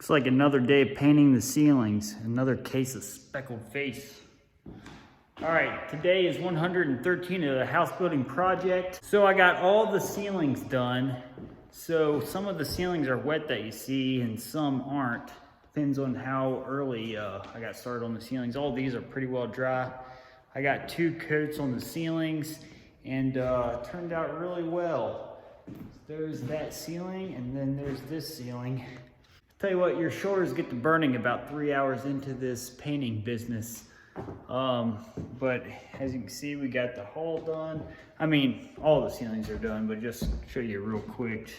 Looks like another day of painting the ceilings. Another case of speckled face. All right, today is 113 of the house building project. So I got all the ceilings done. So some of the ceilings are wet that you see and some aren't. Depends on how early I got started on the ceilings. All these are pretty well dry. I got 2 coats on the ceilings and it turned out really well. There's that ceiling and then there's this ceiling. Tell you what, your shoulders get to burning about 3 hours into this painting business. But as you can see, we got the hull done. I mean, all the ceilings are done, but just show you real quick.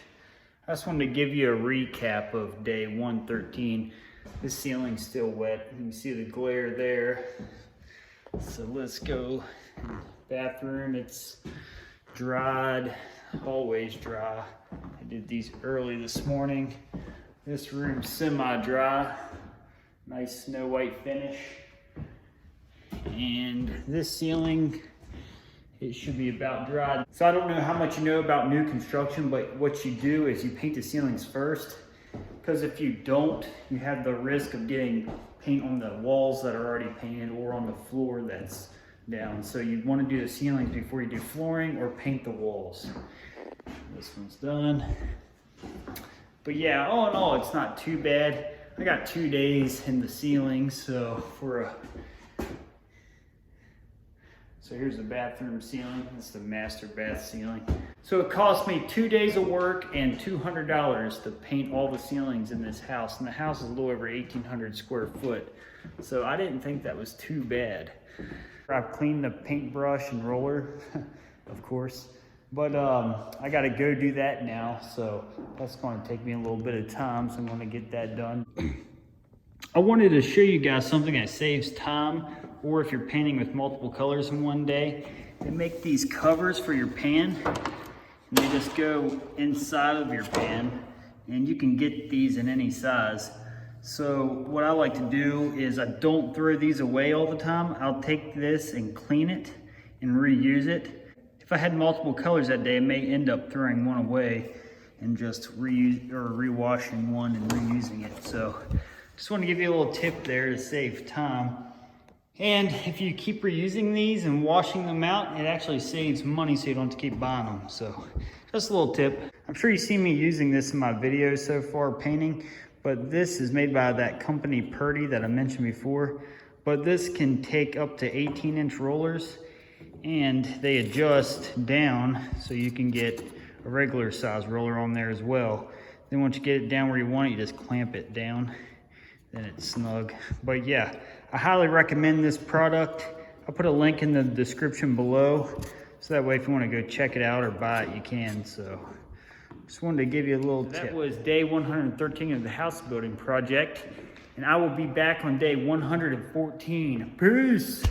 I just wanted to give you a recap of day 113. This ceiling's still wet. You can see the glare there. So let's go. Bathroom, it's dried, always dry. I did these early this morning. This room's semi-dry, nice snow white finish. And this ceiling, it should be about dry. So I don't know how much you know about new construction, but what you do is you paint the ceilings first, because if you don't, you have the risk of getting paint on the walls that are already painted or on the floor that's down. So you want to do the ceilings before you do flooring or paint the walls. This one's done. But yeah, all in all, it's not too bad. I got 2 days in the ceiling, so here's the bathroom ceiling. This is the master bath ceiling. So it cost me 2 days of work and $200 to paint all the ceilings in this house. And the house is a little over 1,800 square foot. So I didn't think that was too bad. I've cleaned the paintbrush and roller, of course. But I gotta go do that now, so that's gonna take me a little bit of time, so I'm gonna get that done. I wanted to show you guys something that saves time, or if you're painting with multiple colors in one day, they make these covers for your pan, and they just go inside of your pan, and you can get these in any size. So what I like to do is I don't throw these away all the time. I'll take this and clean it and reuse it. If I had multiple colors that day, I may end up throwing one away and just rewashing one and reusing it. So just want to give you a little tip there to save time. And if you keep reusing these and washing them out, it actually saves money so you don't have to keep buying them. So just a little tip. I'm sure you've seen me using this in my videos so far, painting, but this is made by that company Purdy that I mentioned before. But this can take up to 18-inch rollers, and they adjust down so you can get a regular size roller on there as well. Then once you get it down where you want it, you just clamp it down, then it's snug. But yeah, I highly recommend this product. I'll put a link in the description below, so that way if you want to go check it out or buy it, you can. So just wanted to give you a little tip. That was day 113 of the house building project, and I will be back on day 114. Peace.